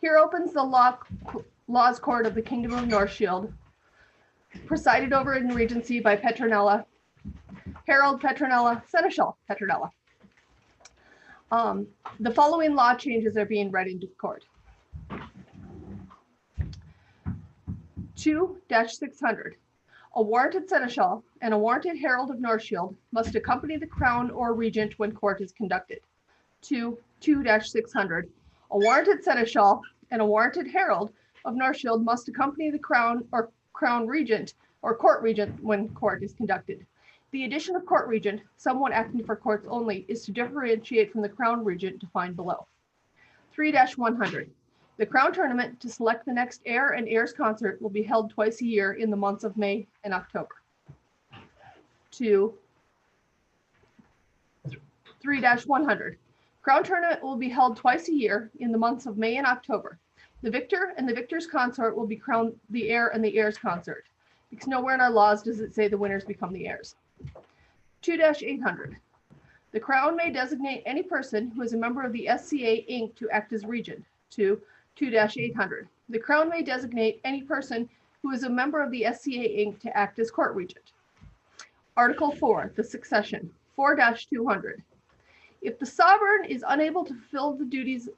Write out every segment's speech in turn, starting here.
Here opens the Laws Court of the Kingdom of Northshield, presided over in Regency by Petronella, Harold Petronella, Seneschal Petronella. The following law changes are being read into court. 2-600. A warranted seneschal and a warranted herald of Northshield must accompany the crown or regent when court is conducted. 2-600. A warranted seneschal and a warranted herald of Northshield must accompany the crown or crown regent or court regent when court is conducted. The addition of court regent, someone acting for courts only, is to differentiate from the crown regent defined below. 3-100. The crown tournament to select the next heir and heirs concert will be held twice a year in the months of May and October. 3-100. Crown tournament will be held twice a year in the months of May and October. The victor and the victor's consort will be crowned the heir and the heirs consort, because nowhere in our laws does it say the winners become the heirs. 2-800. The crown may designate any person who is a member of the SCA Inc. to act as regent. 2-800. The crown may designate any person who is a member of the SCA Inc. to act as court regent. Article 4, the succession. 4-200. If the sovereign is unable to fulfill the duties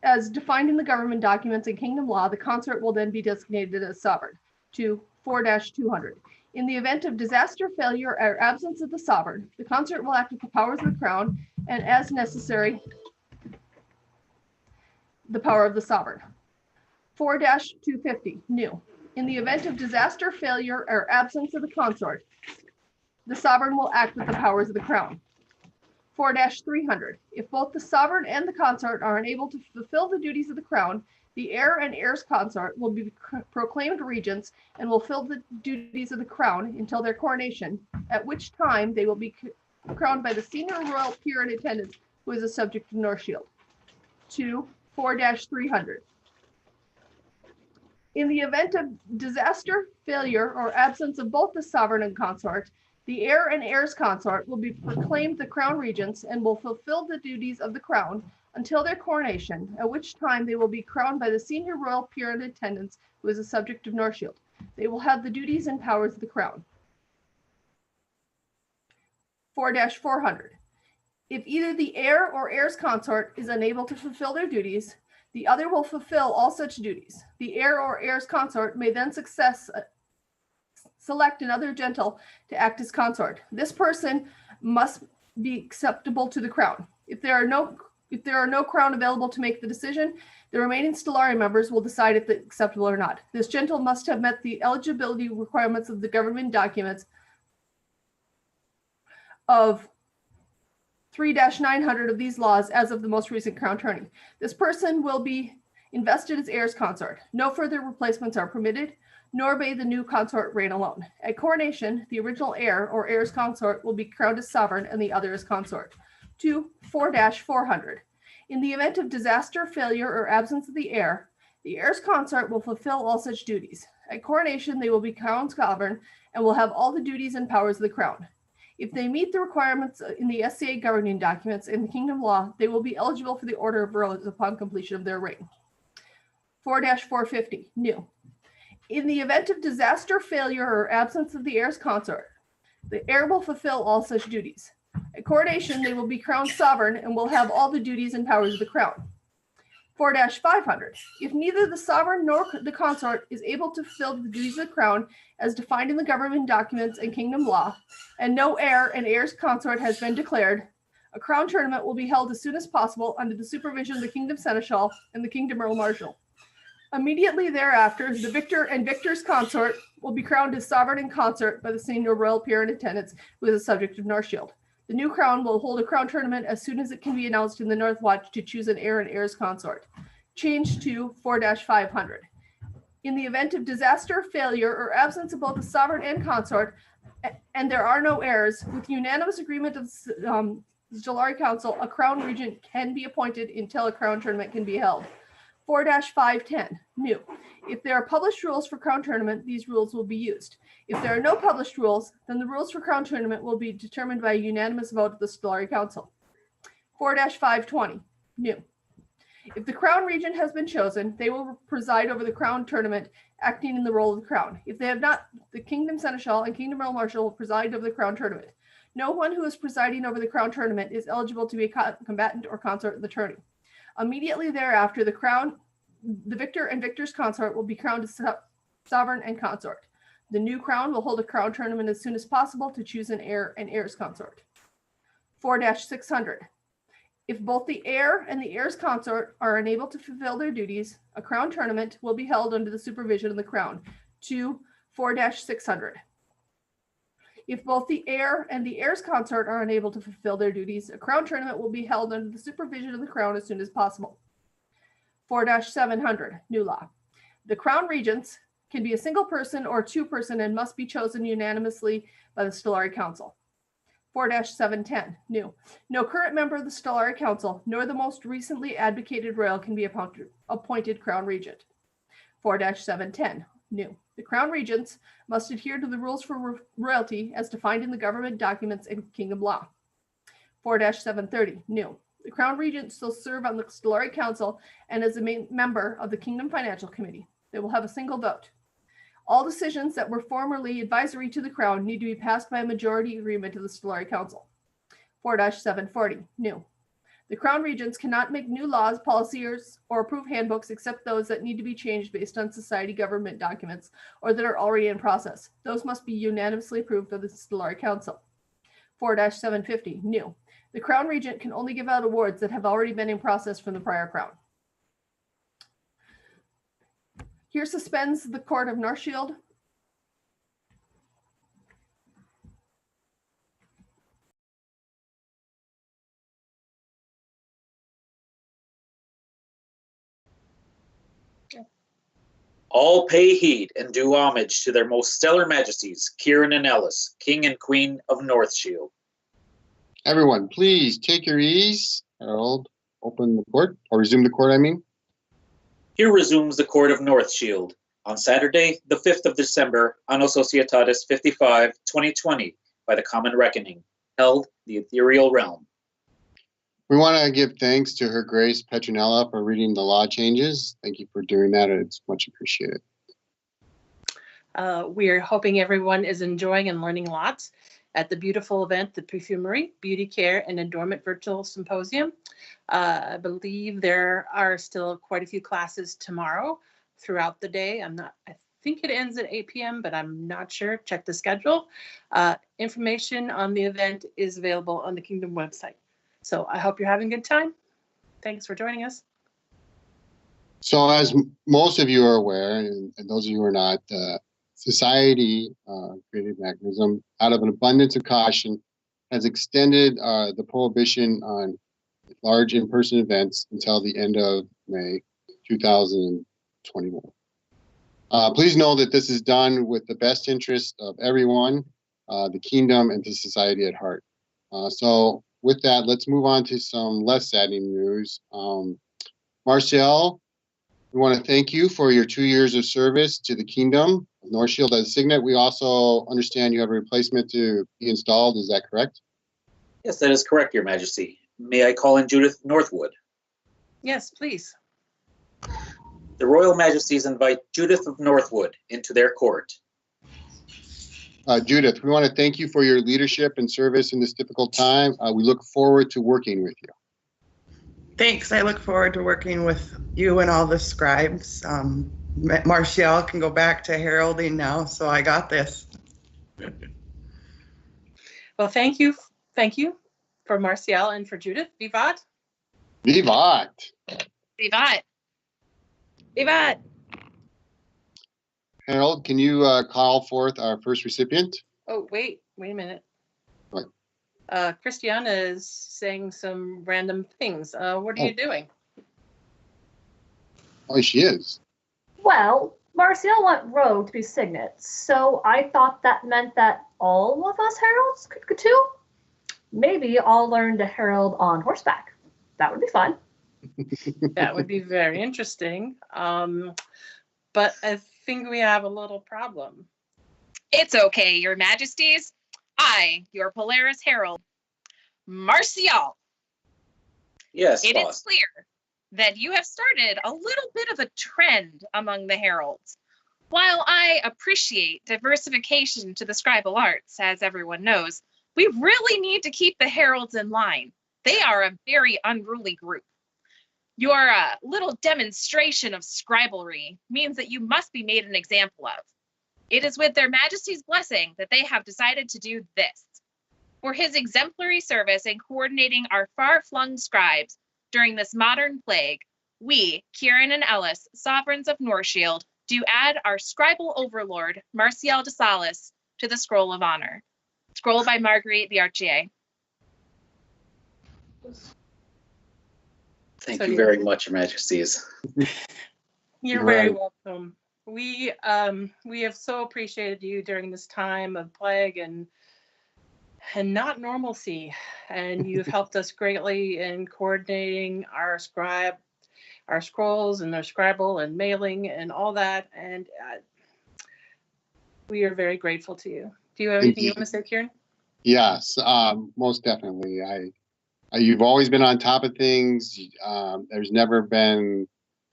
as defined in the government documents and kingdom law, the consort will then be designated as sovereign. 4-200. In the event of disaster, failure, or absence of the sovereign, the consort will act with the powers of the crown and, as necessary, the power of the sovereign. 4-250, new. In the event of disaster, failure, or absence of the consort, the sovereign will act with the powers of the crown. 4-300, if both the sovereign and the consort are unable to fulfill the duties of the crown, the heir and heirs consort will be proclaimed regents and will fill the duties of the crown until their coronation, at which time they will be crowned by the senior royal peer in attendance who is a subject of Northshield. 4-300. In the event of disaster, failure, or absence of both the sovereign and consort, the heir and heirs consort will be proclaimed the crown regents and will fulfill the duties of the crown until their coronation, at which time they will be crowned by the senior royal peer in attendance who is a subject of Northshield. They will have the duties and powers of the crown. 4-400. If either the heir or heirs consort is unable to fulfill their duties, the other will fulfill all such duties. The heir or heirs consort may then select another gentle to act as consort. This person must be acceptable to the crown. If there are no crown available to make the decision, the remaining Stellari members will decide if it's acceptable or not. This gentle must have met the eligibility requirements of the government documents of 3-900 of these laws as of the most recent crown tourney. This person will be invested as heirs consort. No further replacements are permitted, nor may the new consort reign alone. At coronation, the original heir or heirs consort will be crowned as sovereign and the other as consort. 4-400. In the event of disaster, failure, or absence of the heir, the heirs consort will fulfill all such duties. At coronation, they will be crowned sovereign and will have all the duties and powers of the crown. If they meet the requirements in the SCA governing documents and the kingdom law, they will be eligible for the order of rose upon completion of their reign. 4-450, new. In the event of disaster, failure, or absence of the heirs consort, the heir will fulfill all such duties. At coronation, they will be crowned sovereign and will have all the duties and powers of the crown. 4-500. If neither the sovereign nor the consort is able to fulfill the duties of the crown as defined in the government documents and kingdom law, and no heir and heirs consort has been declared, a crown tournament will be held as soon as possible under the supervision of the kingdom seneschal and the kingdom earl marshal. Immediately thereafter, the victor and victor's consort will be crowned as sovereign and consort by the senior royal peer in attendance who is a subject of Northshield. The new crown will hold a crown tournament as soon as it can be announced in the North Watch to choose an heir and heirs consort. Change to 4-500. In the event of disaster, failure, or absence of both the sovereign and consort, and there are no heirs, with unanimous agreement of the Stellari Council, a crown regent can be appointed until a crown tournament can be held. 4-510, new. If there are published rules for crown tournament, these rules will be used. If there are no published rules, then the rules for crown tournament will be determined by a unanimous vote of the Stellari Council. 4-520, new. If the crown regent has been chosen, they will preside over the crown tournament, acting in the role of the crown. If they have not, the kingdom seneschal and kingdom earl marshal will preside over the crown tournament. No one who is presiding over the crown tournament is eligible to be a combatant or consort in the tourney. Immediately thereafter, the victor and victor's consort will be crowned as sovereign and consort. The new crown will hold a crown tournament as soon as possible to choose an heir and heir's consort. 4-600. If both the heir and the heir's consort are unable to fulfill their duties, a crown tournament will be held under the supervision of the crown. 4-600. If both the heir and the heir's consort are unable to fulfill their duties, a crown tournament will be held under the supervision of the crown as soon as possible. 4-700, new law. The crown regents can be a single person or two-person and must be chosen unanimously by the Stellari Council. 4-710, new. No current member of the Stellari Council, nor the most recently advocated royal can be appointed crown regent. 4-710, new. The crown regents must adhere to the rules for royalty as defined in the government documents and kingdom law. 4-730, new. The crown regents shall serve on the Stellari Council and as a member of the Kingdom Financial Committee. They will have a single vote. All decisions that were formerly advisory to the crown need to be passed by a majority agreement of the Stellari Council. 4-740, new. The crown regents cannot make new laws, policies, or approve handbooks except those that need to be changed based on society government documents or that are already in process. Those must be unanimously approved by the Stellari Council. 4-750, new. The crown regent can only give out awards that have already been in process from the prior crown. Here suspends the court of Northshield. All pay heed and do homage to their most stellar majesties, Kieran and Ellis, King and Queen of Northshield. Everyone, please take your ease. Harold, open the court, or resume the court, I mean. Here resumes the court of Northshield on Saturday, the 5th of December, Anno Societatis 55, 2020, by the Common Reckoning, held the Ethereal Realm. We want to give thanks to Her Grace Petronella for reading the law changes. Thank you for doing that. It's much appreciated. We're hoping everyone is enjoying and learning lots at the beautiful event, the Perfumery, Beauty Care, and Adornment Virtual Symposium. I believe there are still quite a few classes tomorrow throughout the day. I think it ends at 8 p.m., but I'm not sure. Check the schedule. Information on the event is available on the Kingdom website. So I hope you're having a good time. Thanks for joining us. So as most of you are aware, and those of you who are not, Society Creative Mechanism, out of an abundance of caution, has extended the prohibition on large in-person events until the end of May 2021. Please know that this is done with the best interest of everyone, the kingdom, and the society at heart. So with that, let's move on to some less saddening news. Marcel, we want to thank you for your 2 years of service to the kingdom of Northshield as signet. We also understand you have a replacement to be installed. Is that correct? Yes, that is correct, Your Majesty. May I call in Judith Northwood? Yes, please. The Royal Majesties invite Judith of Northwood into their court. Judith, we want to thank you for your leadership and service in this difficult time. We look forward to working with you. Thanks. I look forward to working with you and all the scribes. Martial can go back to heralding now, so I got this. Well, thank you. Thank you for Martial and for Judith. Vivat. Vivat. Vivat. Vivat. Harold, can you call forth our first recipient? Oh, wait a minute. What? Christiana is saying some random things. What are you doing? Oh, she is. Well, Marcial went rogue to be signet, so I thought that meant that all of us heralds could too. Maybe I'll learn to herald on horseback. That would be fun. That would be very interesting. But I think we have a little problem. It's okay, Your Majesties. I, your Polaris Herald, Martial. Yes, It boss. is clear that you have started a little bit of a trend among the heralds. While I appreciate diversification to the scribal arts, as everyone knows, we really need to keep the heralds in line. They are a very unruly group. Your little demonstration of scriblery means that you must be made an example of. It is with their Majesty's blessing that they have decided to do this. For his exemplary service in coordinating our far-flung scribes during this modern plague, we, Kieran and Ellis, sovereigns of Northshield, do add our scribal overlord, Marcial de Salis, to the Scroll of Honor. Scroll by Marguerite the Archier. Thank you very much, Your Majesties. You're very welcome. We have so appreciated you during this time of plague and not normalcy, and you've helped us greatly in coordinating our scrolls and our scribble and mailing and all that, and we are very grateful to you. Do you have anything you want to say, Kieran? Yes, most definitely. You've always been on top of things. There's never been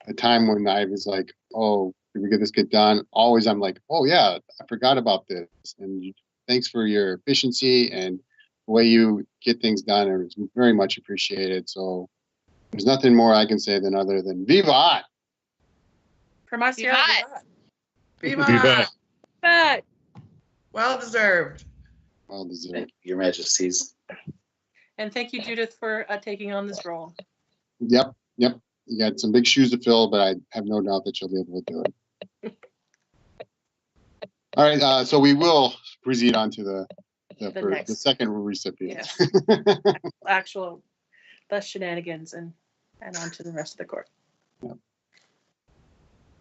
a time when I was like, oh, did we get done? Always I'm like, oh yeah, I forgot about this. And thanks for your efficiency and the way you get things done. It's very much appreciated. So there's nothing more I can say other than Vivat! From us here. Viva! But Well deserved. Well deserved. Thank you, Your Majesties. And thank you, Judith, for taking on this role. Yep. You got some big shoes to fill, but I have no doubt that you'll be able to do it. All right, so we will proceed on to the second recipient. Actual less shenanigans and on to the rest of the court.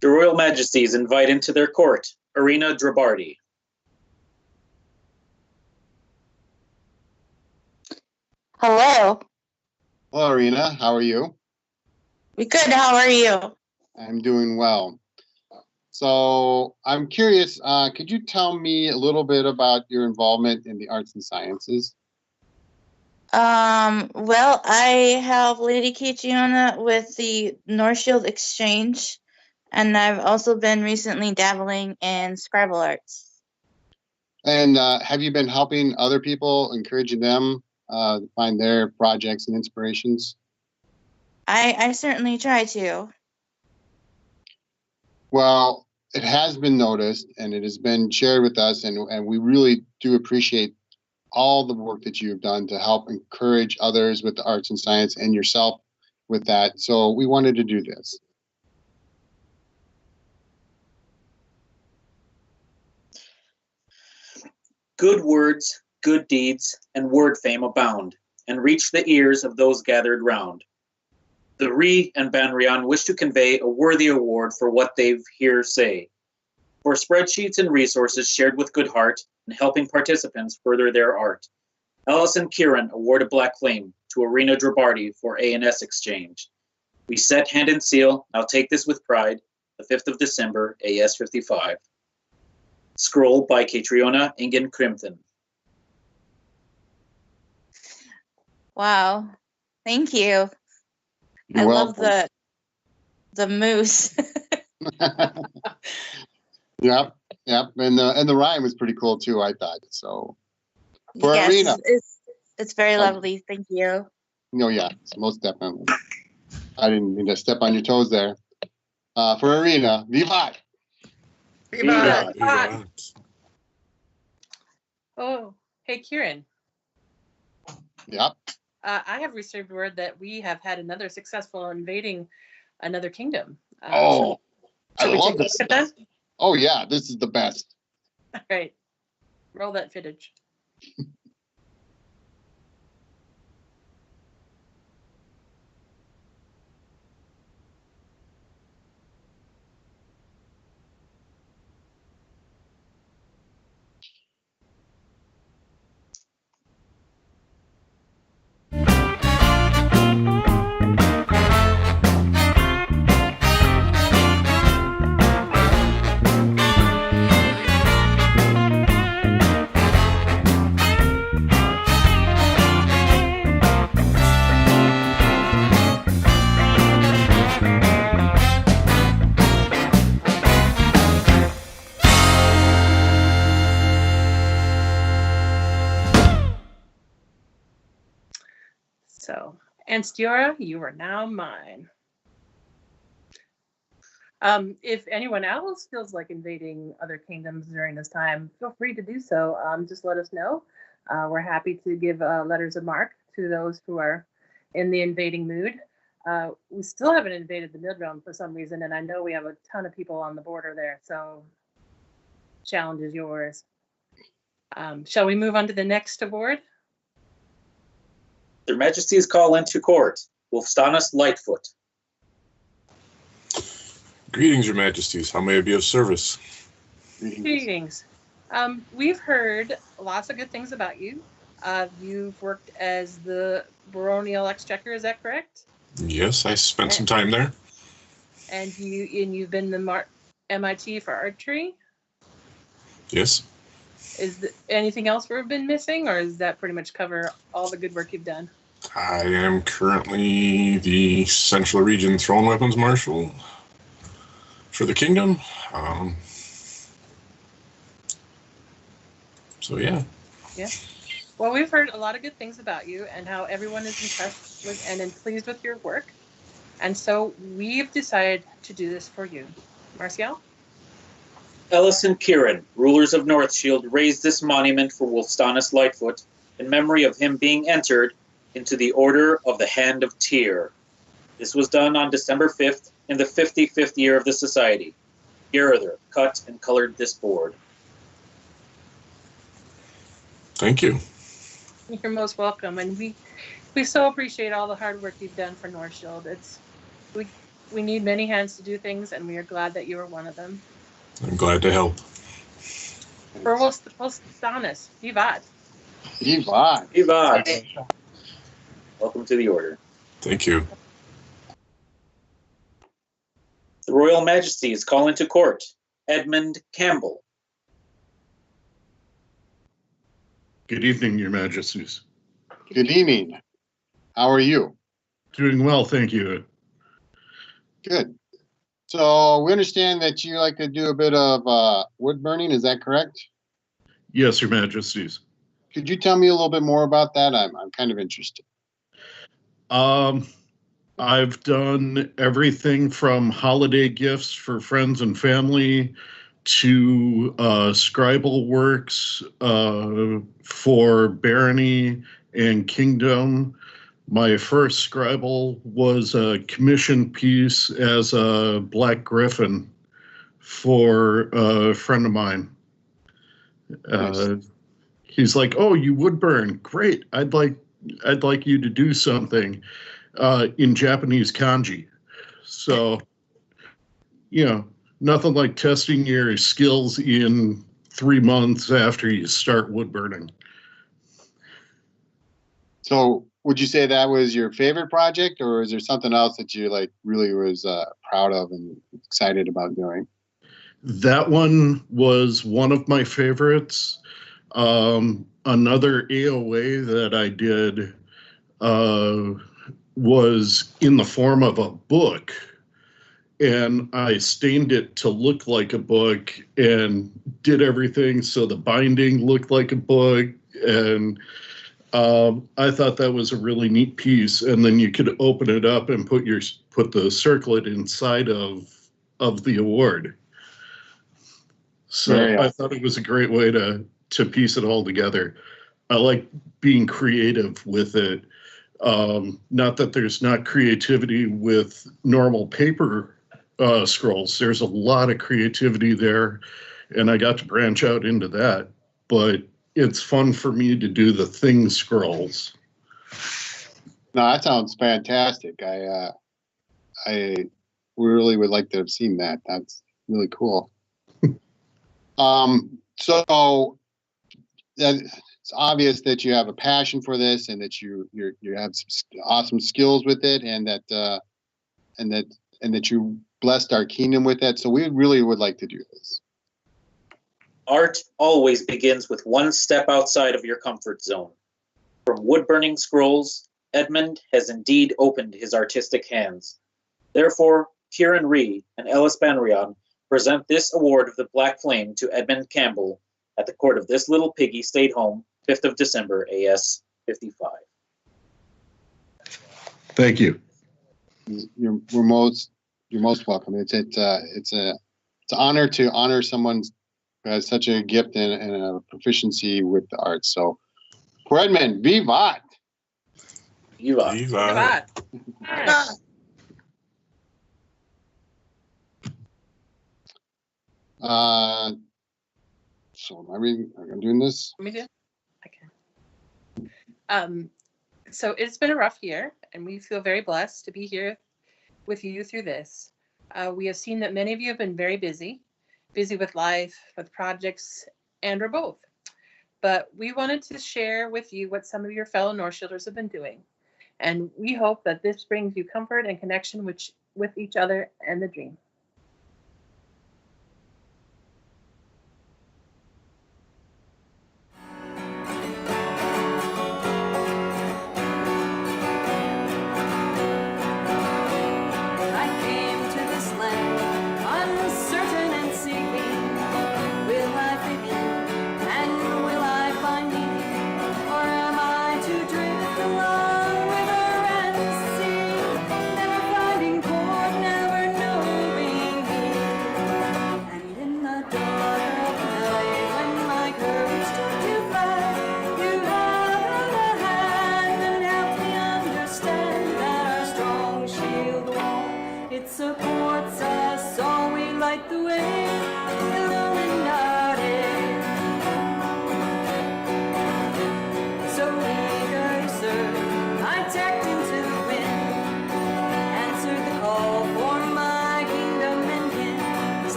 The Royal Majesties invite into their court Irina Drabardi. Hello. Hello, Irina. How are you? Good. How are you? I'm doing well. So I'm curious, could you tell me a little bit about your involvement in the arts and sciences? Well, I help Lady Kichiona with the Northshield Exchange, and I've also been recently dabbling in scribal arts. And have you been helping other people, encouraging them find their projects and inspirations? I certainly try to. Well, it has been noticed and it has been shared with us, and we really do appreciate all the work that you have done to help encourage others with the arts and science and yourself with that. So we wanted to do this. Good words, good deeds, and word fame abound, and reach the ears of those gathered round. The Ree and Banrian wish to convey a worthy award for what they've here say, for spreadsheets and resources shared with good heart and helping participants further their art. Alice and Kieran award a black flame to Irina Drabardi for A&S exchange. We set hand and seal, now take this with pride, the 5th of December, AS 55. Scroll by Catriona Ingen Crimpton. Wow. Thank you. You're I welcome. love the moose. Yep. And the rhyme was pretty cool too, I thought. So for Yes, Irina. it's very lovely. Thank you. No, yeah, most definitely. I didn't mean to step on your toes there. For Irina, Vivat! Viva! Oh, hey, Kieran. Yep. I have received word that we have had another successful invading another kingdom. I Should we love take a this look at stuff. Oh yeah, this is the best. All right. Roll that footage. So, and Stiora, you are now mine. If anyone else feels like invading other kingdoms during this time, feel free to do so. Just let us know. We're happy to give letters of marque to those who are in the invading mood. We still haven't invaded the Mid-Realm for some reason, and I know we have a ton of people on the border there, so challenge is yours. Shall we move on to the next award? Their Majesties call into court Wolfstanus Lightfoot. Greetings, Your Majesties. How may I be of service? Greetings. We've heard lots of good things about you. You've worked as the baronial exchequer, is that correct? Yes, I spent some time there. And you've been the MIT for archery? Yes. Is anything else we've been missing, or does that pretty much cover all the good work you've done? I am currently the Central Region Thrown Weapons Marshal for the kingdom. So yeah. Yeah. Well, we've heard a lot of good things about you and how everyone is impressed with and pleased with your work. And so we've decided to do this for you. Marcial? Ellis and Kieran, rulers of Northshield, raised this monument for Wolfstanus Lightfoot in memory of him being entered into the Order of the Hand of Tyr. This was done on December 5th in the 55th year of the Society. Gerither cut and colored this board. Thank you. You're most welcome. And we so appreciate all the hard work you've done for Northshield. We need many hands to do things, and we are glad that you are one of them. I'm glad to help. For Wolfstanus, Vivat. Vivat. Vivat. Welcome to the order. Thank you. The Royal Majesties call into court Edmund Campbell. Good evening, Your Majesties. Good evening. How are you? Doing well, thank you. Good. So we understand that you like to do a bit of wood burning. Is that correct? Yes, Your Majesties. Could you tell me a little bit more about that? I'm kind of interested. I've done everything from holiday gifts for friends and family to scribal works for barony and kingdom. My first scribal was a commissioned piece as a Black Griffin for a friend of mine. Nice. He's like, "Oh, you would burn. Great. I'd like you to do something in Japanese kanji." So, nothing like testing your skills in 3 months after you start wood burning. So would you say that was your favorite project, or is there something else that you really was proud of and excited about doing? That one was one of my favorites. Another AOA that I did was in the form of a book, and I stained it to look like a book and did everything so the binding looked like a book, and I thought that was a really neat piece. And then you could open it up and put the circlet inside of the award. So Yeah. I thought it was a great way to piece it all together. I like being creative with it. Not that there's not creativity with normal paper scrolls. There's a lot of creativity there, and I got to branch out into that. But it's fun for me to do the thing scrolls. No, that sounds fantastic. I really would like to have seen that. That's really cool. So it's obvious that you have a passion for this, and that you have some awesome skills with it, and that you blessed our kingdom with that. So we really would like to do this. Art always begins with one step outside of your comfort zone. From wood-burning scrolls, Edmund has indeed opened his artistic hands. Therefore, Kieran Ree and Ellis Banrion present this award of the Black Flame to Edmund Campbell at the court of this little Piggy State Home, 5th of December, AS 55. Thank you. You're most welcome. It's an honor to honor someone who has such a gift and a proficiency with the arts. So, Redmond, vivat! Viva. Viva. Yes. So I'm doing this. Let me do. Okay. So it's been a rough year, and we feel very blessed to be here with you through this. We have seen that many of you have been very busy with life, with projects, and or both. But we wanted to share with you what some of your fellow Northshielders have been doing. And we hope that this brings you comfort and connection with each other and the dream.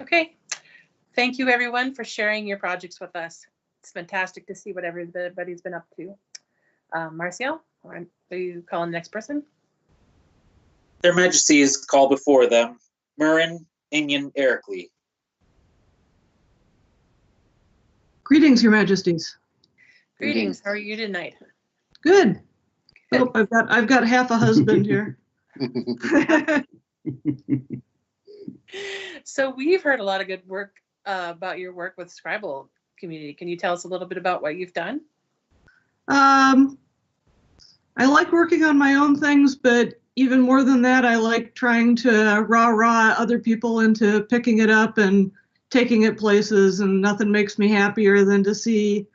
Okay. Thank you, everyone, for sharing your projects with us. It's fantastic to see what everybody's been up to. Marcial, are you calling the next person? Their Majesties call before them Murin Inyan Erickley. Greetings, Your Majesties. Greetings. How are you tonight? Good. Oh, I've got half a husband here. So we've heard a lot of good work about your work with Scribble community. Can you tell us a little bit about what you've done? I like working on my own things, but even more than that, I like trying to rah-rah other people into picking it up and taking it places, and nothing makes me happier than to see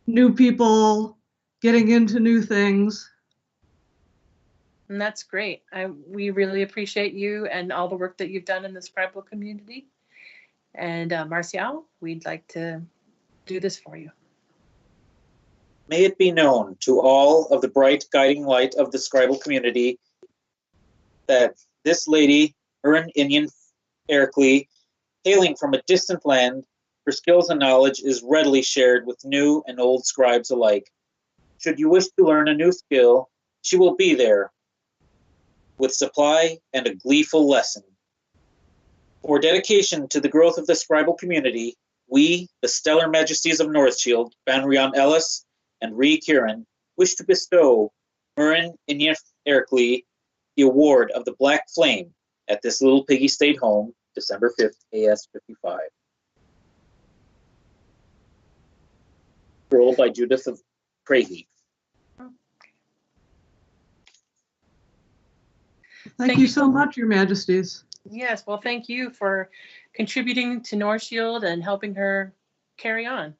new people getting into new things. And that's great. We really appreciate you and all the work that you've done in the Scribble community. And Marcial, we'd like to do this for you. May it be known to all of the bright guiding light of the Scribble community that this lady, Murin Inyan Erickley, Hailing from a distant land, her skills and knowledge is readily shared with new and old scribes alike. Should you wish to learn a new skill, she will be there with supply and a gleeful lesson. For dedication to the growth of the scribal community, we, the stellar majesties of Northshield, Banrion Ellis and Ree Kieran, wish to bestow Murin Inyith Erkley the award of the Black Flame at this little Piggy State home, December 5th, AS 55. Scroll by Judith of Craigie. Thank you so much, Your Majesties. Yes, well, thank you for contributing to Northshield and helping her carry on.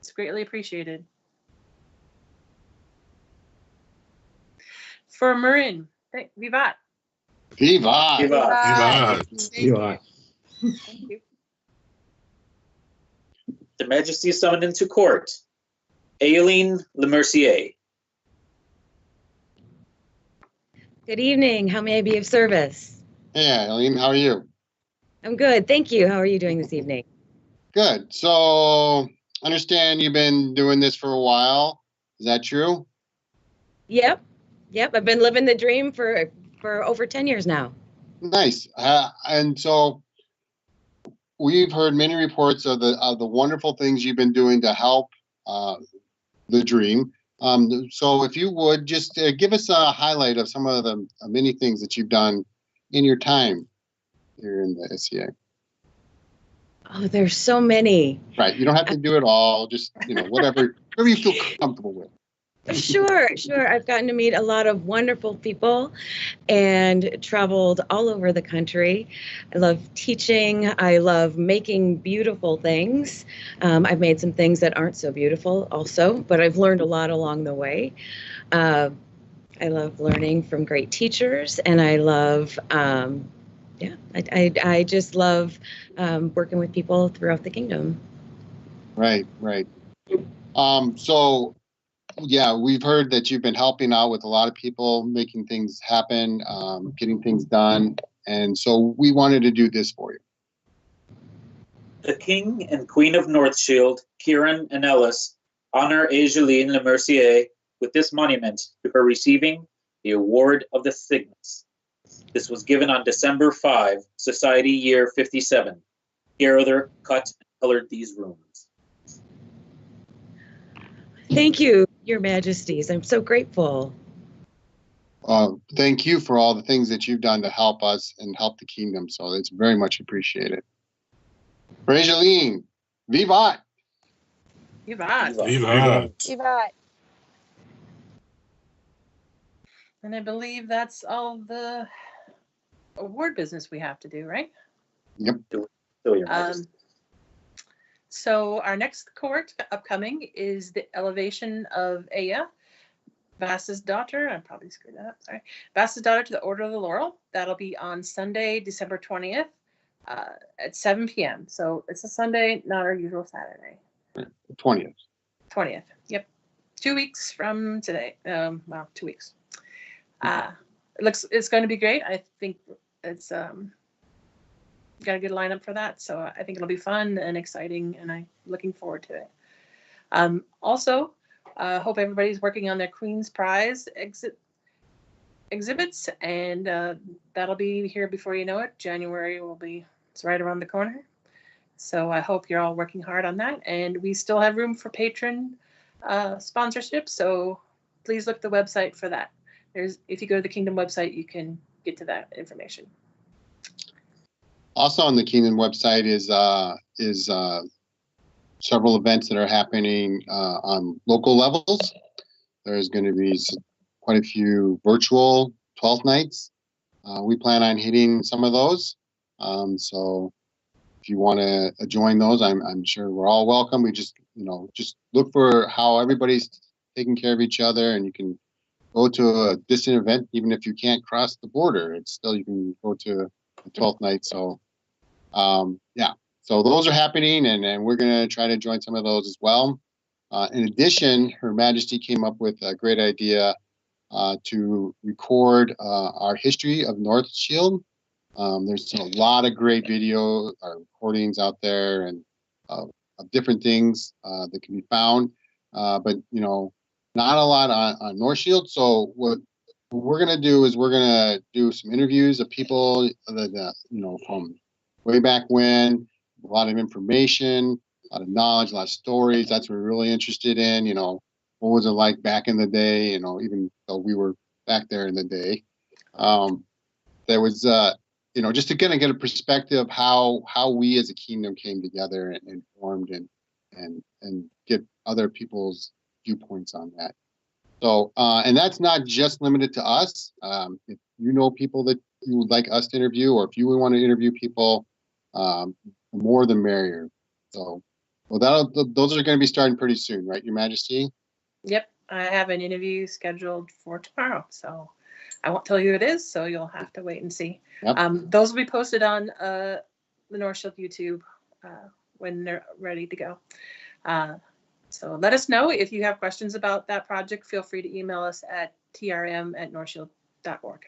It's greatly appreciated. For Marin, Vivat. Viva! Viva! Viva. Thank you. The Majesty is summoned into court. Aileen Lemercier. Good evening. How may I be of service? Hey, Eileen, how are you? I'm good. Thank you. How are you doing this evening? Good. So, understand you've been doing this for a while. Is that true? Yep. I've been living the dream for over 10 years now. Nice. And so, we've heard many reports of the wonderful things you've been doing to help the dream. So if you would just give us a highlight of some of the many things that you've done in your time here in the SCA. Oh, there's so many. Right. You don't have to do it all. Just, whatever you feel comfortable with. Sure. I've gotten to meet a lot of wonderful people and traveled all over the country. I love teaching. I love making beautiful things. I've made some things that aren't so beautiful also, but I've learned a lot along the way. I love learning from great teachers, and I love, I just love working with people throughout the kingdom. Right. So, yeah, we've heard that you've been helping out with a lot of people, making things happen, getting things done. And so we wanted to do this for you. The King and Queen of Northshield, Kieran and Ellis, honor Aileen Lemercier with this monument to her receiving the Award of the Cygnus. This was given on December 5, Society Year 57. Gerother cut and colored these rooms. Thank you, Your Majesties. I'm so grateful. Thank you for all the things that you've done to help us and help the kingdom. So it's very much appreciated. For Aileen, Vivat! Vivat. Viva. And I believe that's all the award business we have to do, right? Yep. So, Your Majesty. So our next court upcoming is the elevation of Aya, Vass's daughter. I probably screwed that up. Sorry. Vass's daughter to the Order of the Laurel. That'll be on Sunday, December 20th at 7 p.m. So it's a Sunday, not our usual Saturday. 20th. 20th. Yep. 2 weeks from today. 2 weeks. It's going to be great. I think it's got a good lineup for that, so I think it'll be fun and exciting, and I'm looking forward to it. Also, hope everybody's working on their Queen's Prize exhibits, and that'll be here before you know it. January it's right around the corner. So I hope you're all working hard on that, and we still have room for patron sponsorship, so please look at the website for that. If you go to the Kingdom website, you can get to that information. Also on the Kingdom website is several events that are happening on local levels. There's going to be quite a few virtual 12th nights. We plan on hitting some of those. So if you want to join those, I'm sure we're all welcome. We just look for how everybody's taking care of each other, and you can go to a distant event even if you can't cross the border. It's still, you can go to the 12th night. So so those are happening, and we're going to try to join some of those as well. In addition, Her Majesty came up with a great idea to record our history of Northshield. There's a lot of great video recordings out there and of different things that can be found, but not a lot on Northshield. So what we're gonna do is we're gonna do some interviews of people that from way back when, a lot of information, a lot of knowledge, a lot of stories. That's what we're really interested in. What was it like back in the day? Even though we were back there in the day, there was just to kind of get a perspective of how we as a kingdom came together and formed and get other people's viewpoints on that. So, and that's not just limited to us. If you know people that you would like us to interview, or if you would want to interview people, the more the merrier. So, well, those are going to be starting pretty soon, right, Your Majesty? Yep, I have an interview scheduled for tomorrow, so I won't tell you who it is, so you'll have to wait and see. Yep. Those will be posted on the Northshield YouTube when they're ready to go. So let us know if you have questions about that project. Feel free to email us at trm@northshield.org.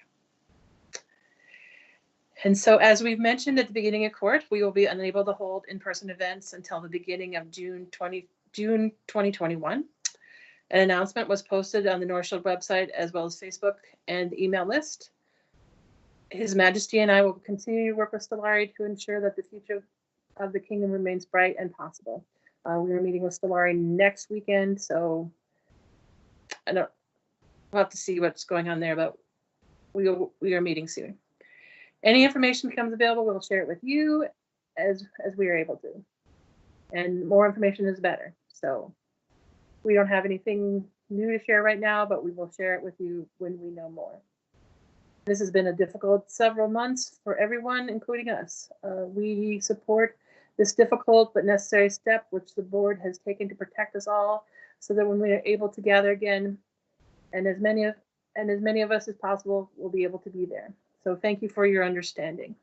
And so, as we've mentioned at the beginning of court, we will be unable to hold in-person events until the beginning of June 2021. An announcement was posted on the Northshield website as well as Facebook and email list. His Majesty and I will continue to work with Stellari to ensure that the future of the kingdom remains bright and possible. We are meeting with Stellari next weekend, so we'll have to see what's going on there, but we are meeting soon. Any information becomes available, we'll share it with you as we are able to. And more information is better. So we don't have anything new to share right now, but we will share it with you when we know more. This has been a difficult several months for everyone, including us. We support this difficult but necessary step which the board has taken to protect us all, so that when we are able to gather again, and as many of us as possible will be able to be there. So thank you for your understanding.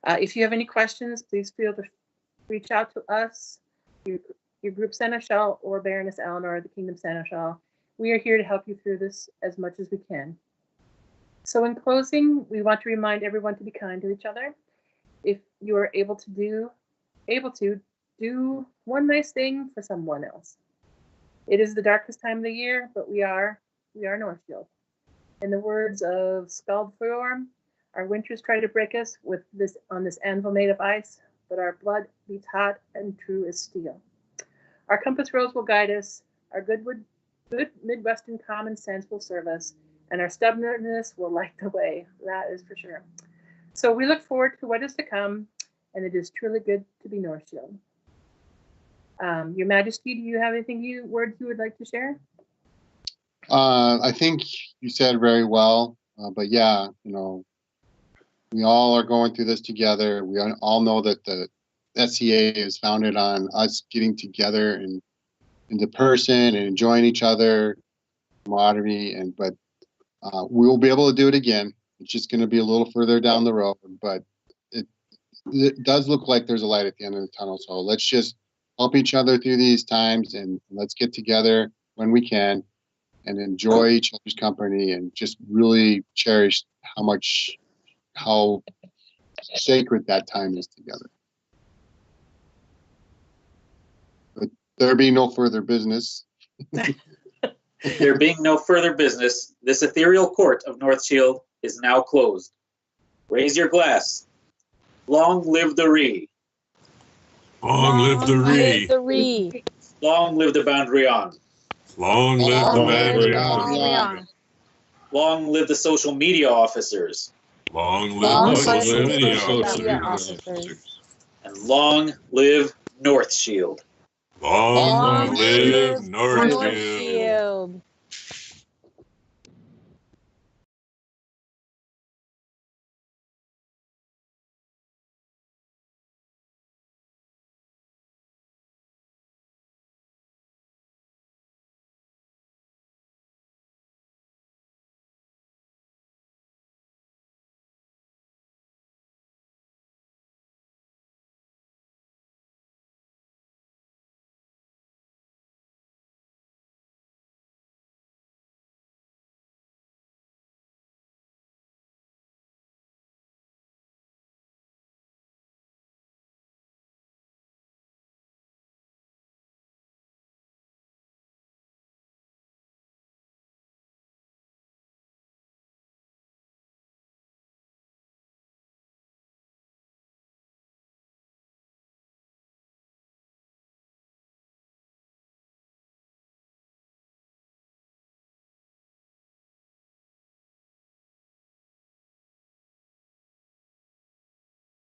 If you have any questions, please feel to reach out to us, your group seneschal or Baroness Eleanor, the Kingdom Seneschal. We are here to help you through this as much as we can. So in closing, we want to remind everyone to be kind to each other. If you are able to do one nice thing for someone else. It is the darkest time of the year, but we are Northshield. In the words of Skald Fjorm, our winters try to break us on this anvil made of ice, but our blood beats hot and true as steel. Our compass rose will guide us, our good Midwestern common sense will serve us, and our stubbornness will light the way. That is for sure. So we look forward to what is to come, and it is truly good to be Northshield. Your Majesty, do you have words you would like to share? I think you said very well, but yeah, we all are going through this together. We all know that the SCA is founded on us getting together and into person and enjoying each other, camaraderie, but we will be able to do it again. It's just going to be a little further down the road, but it does look like there's a light at the end of the tunnel. So let's just help each other through these times, and let's get together when we can and enjoy each other's company and just really cherish how sacred that time is together. But there being no further business. There being no further business, this ethereal court of Northshield is now closed. Raise your glass. Long live the Ree. Long live the Ree. Long live the Boundary On. Long live the Boundary On. Long live the social media officers. Long live the social media officers. And long live Northshield. Long live Northshield.